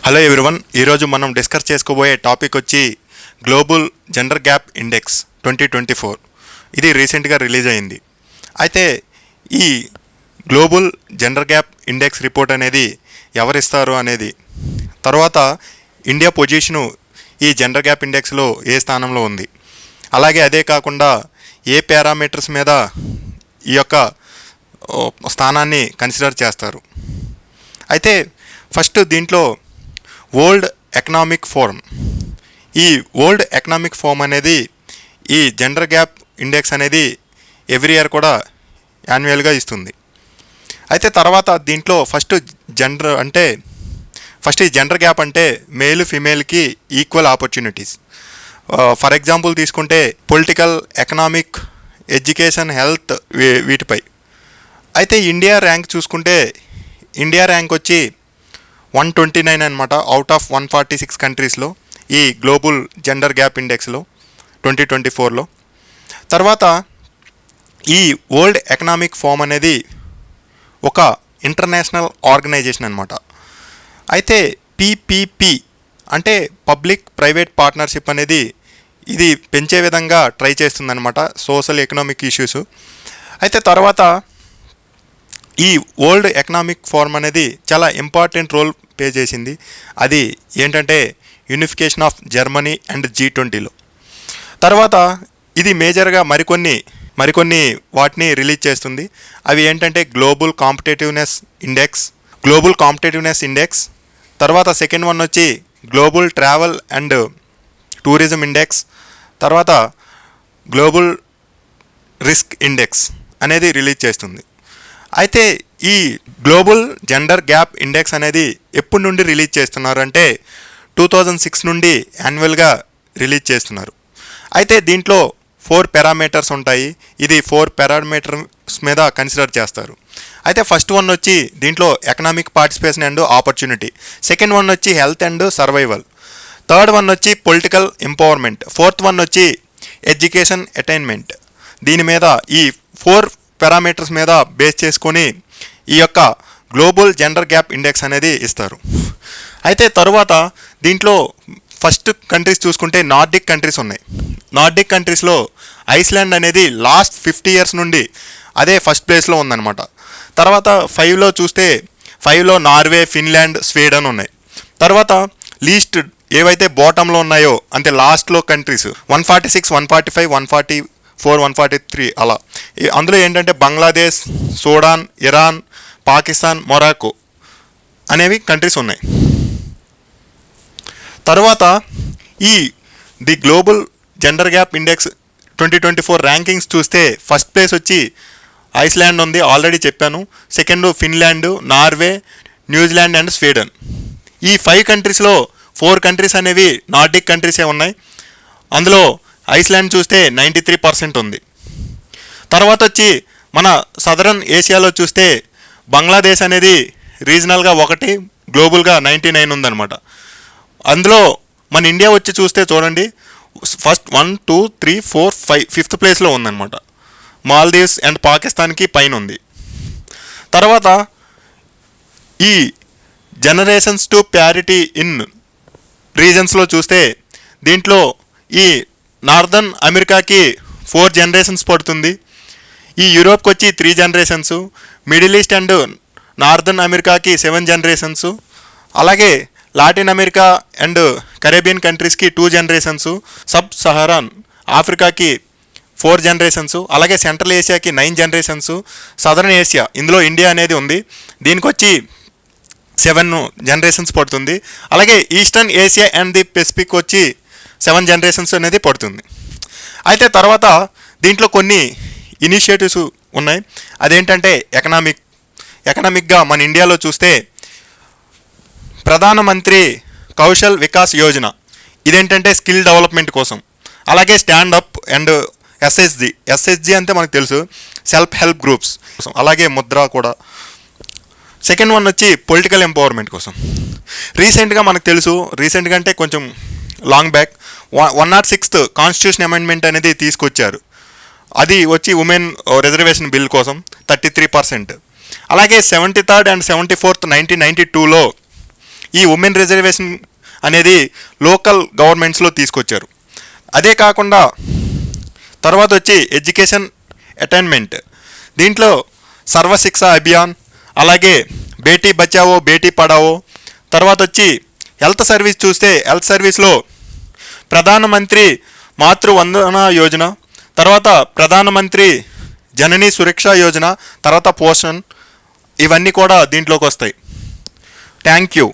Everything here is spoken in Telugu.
హలో ఎవ్రీవన్, ఈరోజు మనం డిస్కస్ చేసుకోబోయే టాపిక్ వచ్చి గ్లోబల్ జెండర్ గ్యాప్ ఇండెక్స్ 2024. ఇది రీసెంట్గా రిలీజ్ అయింది. అయితే ఈ global gender gap index report అనేది ఎవరిస్తారు అనేది, తర్వాత ఇండియా పొజిషను ఈ జెండర్ గ్యాప్ ఇండెక్స్లో ఏ స్థానంలో ఉంది, అలాగే అదే కాకుండా ఏ పారామీటర్స్ మీద ఈ యొక్క స్థానాన్ని కన్సిడర్ చేస్తారు. అయితే ఫస్ట్ దీంట్లో వరల్డ్ ఎకనామిక్ ఫోరం, ఈ వరల్డ్ ఎకనామిక్ ఫోరం అనేది ఈ జెండర్ గ్యాప్ ఇండెక్స్ అనేది ఎవ్రీ ఇయర్ కూడా యాన్యువల్గా ఇస్తుంది. అయితే తర్వాత దీంట్లో ఈ జెండర్ గ్యాప్ అంటే మేల్ ఫిమేల్కి ఈక్వల్ ఆపర్చునిటీస్. ఫర్ ఎగ్జాంపుల్ తీసుకుంటే పొలిటికల్, ఎకనామిక్, ఎడ్యుకేషన్, హెల్త్ వీటిపై. అయితే ఇండియా ర్యాంక్ చూసుకుంటే ఇండియా ర్యాంక్ వచ్చి 129 అనమాట, అవుట్ ఆఫ్ 146 కంట్రీస్లో ఈ గ్లోబల్ జెండర్ గ్యాప్ ఇండెక్స్లో 2024లో. తర్వాత ఈ వరల్డ్ ఎకనామిక్ ఫోరం అనేది ఒక ఇంటర్నేషనల్ ఆర్గనైజేషన్ అనమాట. అయితే పిపిపి అంటే పబ్లిక్ ప్రైవేట్ పార్ట్నర్షిప్ అనేది ఇది పెంచే విధంగా ట్రై చేస్తుందన్నమాట, సోషల్ ఎకనామిక్ ఇష్యూస్. అయితే తర్వాత ఈ వరల్డ్ ఎకనామిక్ ఫోరం అనేది చాలా ఇంపార్టెంట్ రోల్ ప్లే చేసింది. అది ఏంటంటే యూనిఫికేషన్ ఆఫ్ జర్మనీ అండ్ G20లో. తర్వాత ఇది మేజర్గా మరికొన్ని వాటిని రిలీజ్ చేస్తుంది. అవి ఏంటంటే గ్లోబల్ కాంపిటేటివ్నెస్ ఇండెక్స్, తర్వాత సెకండ్ వన్ వచ్చి global travel and tourism index, తర్వాత గ్లోబల్ రిస్క్ ఇండెక్స్ అనేది రిలీజ్ చేస్తుంది. అయితే ఈ గ్లోబల్ జెండర్ గ్యాప్ ఇండెక్స్ అనేది ఎప్పటి నుండి రిలీజ్ చేస్తున్నారు అంటే 2006 నుండి యాన్యువల్గా రిలీజ్ చేస్తున్నారు. అయితే దీంట్లో 4 పారామీటర్స్ ఉంటాయి. ఇది 4 పారామీటర్స్ మీద కన్సిడర్ చేస్తారు. అయితే ఫస్ట్ వన్ వచ్చి దీంట్లో economic participation and opportunity, second one వచ్చి health and survival, third one వచ్చి పొలిటికల్ ఎంపవర్మెంట్, ఫోర్త్ వన్ వచ్చి ఎడ్యుకేషన్ అటైన్మెంట్. దీని మీద ఈ 4 పారామీటర్స్ మీద బేస్ చేసుకొని ఈ యొక్క గ్లోబల్ జెండర్ గ్యాప్ ఇండెక్స్ అనేది ఇస్తారు. అయితే తరువాత దీంట్లో ఫస్ట్ కంట్రీస్ చూసుకుంటే నార్డిక్ కంట్రీస్ ఉన్నాయి. నార్డిక్ కంట్రీస్లో ఐస్లాండ్ అనేది లాస్ట్ 50 years నుండి అదే ఫస్ట్ ప్లేస్లో ఉందన్నమాట. తర్వాత 5లో చూస్తే 5లో నార్వే, ఫిన్లాండ్, స్వీడన్ ఉన్నాయి. తర్వాత లీస్ట్ ఏవైతే బాటంలో ఉన్నాయో అంటే లాస్ట్లో కంట్రీస్ 146, 145, 144, 143 అలా. అందులో ఏంటంటే Bangladesh, Sudan, Iran, Pakistan, Morocco అనేవి కంట్రీస్ ఉన్నాయి. తర్వాత the global gender gap index 2024 rankings చూస్తే ఫస్ట్ ప్లేస్ వచ్చి ఐస్లాండ్ ఉంది, ఆల్రెడీ చెప్పాను. Second Finland, Norway, New Zealand and Sweden. ఈ 5 కంట్రీస్లో 4 కంట్రీస్ అనేవి నార్డిక్ కంట్రీసే ఉన్నాయి. అందులో ఐస్లాండ్ చూస్తే 93% ఉంది. తర్వాత వచ్చి మన సదరన్ ఏషియాలో చూస్తే బంగ్లాదేశ్ అనేది రీజనల్గా 1, గ్లోబల్గా 99 ఉందన్నమాట. అందులో మన ఇండియా వచ్చి చూస్తే చూడండి, ఫస్ట్ 1, 2, 3, 4, 5 5th ప్లేస్లో ఉందన్నమాట. మాల్దీవ్స్ అండ్ పాకిస్తాన్కి పైన ఉంది. తర్వాత ఈ జనరేషన్స్ టు ప్యారిటీ ఇన్ రీజన్స్లో చూస్తే దీంట్లో ఈ నార్దర్న్ అమెరికాకి 4 generations పడుతుంది. ఈ యూరోప్కి వచ్చి 3 generations, middle east and northern అమెరికాకి 7 generations, అలాగే లాటిన్ అమెరికా అండ్ కరేబియన్ కంట్రీస్కి 2 generations, సబ్ సహారాన్ ఆఫ్రికాకి 4 generations, అలాగే సెంట్రల్ ఏషియాకి 9 generations, సదరన్ ఏషియా ఇందులో ఇండియా అనేది ఉంది, దీనికి వచ్చి 7 generations పడుతుంది. అలాగే eastern Asia and the Pacific వచ్చి 7 generations అనేది పడుతుంది. అయితే తర్వాత దీంట్లో కొన్ని ఇనిషియేటివ్స్ ఉన్నాయి. అదేంటంటే ఎకనామిక్గా మన ఇండియాలో చూస్తే ప్రధానమంత్రి కౌశల్ వికాస్ యోజన, ఇదేంటంటే స్కిల్ డెవలప్మెంట్ కోసం. అలాగే స్టాండప్ అండ్ ఎస్హెచ్జి అంటే మనకు తెలుసు, సెల్ఫ్ హెల్ప్ గ్రూప్స్. అలాగే ముద్ర కూడా. సెకండ్ వన్ వచ్చి పొలిటికల్ ఎంపవర్మెంట్ కోసం. రీసెంట్గా మనకు తెలుసు, రీసెంట్గా అంటే కొంచెం long back 106th constitution amendment అనేది తీసుకొచ్చారు. అది వచ్చి ఉమెన్ రిజర్వేషన్ బిల్ కోసం 33%. అలాగే 73rd and 74th 1992లో ఈ ఉమెన్ రిజర్వేషన్ అనేది లోకల్ గవర్నమెంట్స్లో తీసుకొచ్చారు. అదే కాకుండా తర్వాత వచ్చి ఎడ్యుకేషన్ అటైన్మెంట్, దీంట్లో సర్వశిక్ష అభియాన్, అలాగే బేటీ బచావో బేటీ పడావో, తర్వాత వచ్చి హెల్త్ సర్వీస్ చూస్తే హెల్త్ సర్వీస్లో ప్రధానమంత్రి మాతృవందన యోజన, తర్వాత ప్రధానమంత్రి జననీ సురక్ష యోజన, తర్వాత పోషణ్, ఇవన్నీ కూడా దీంట్లోకి వస్తాయి. Thank you.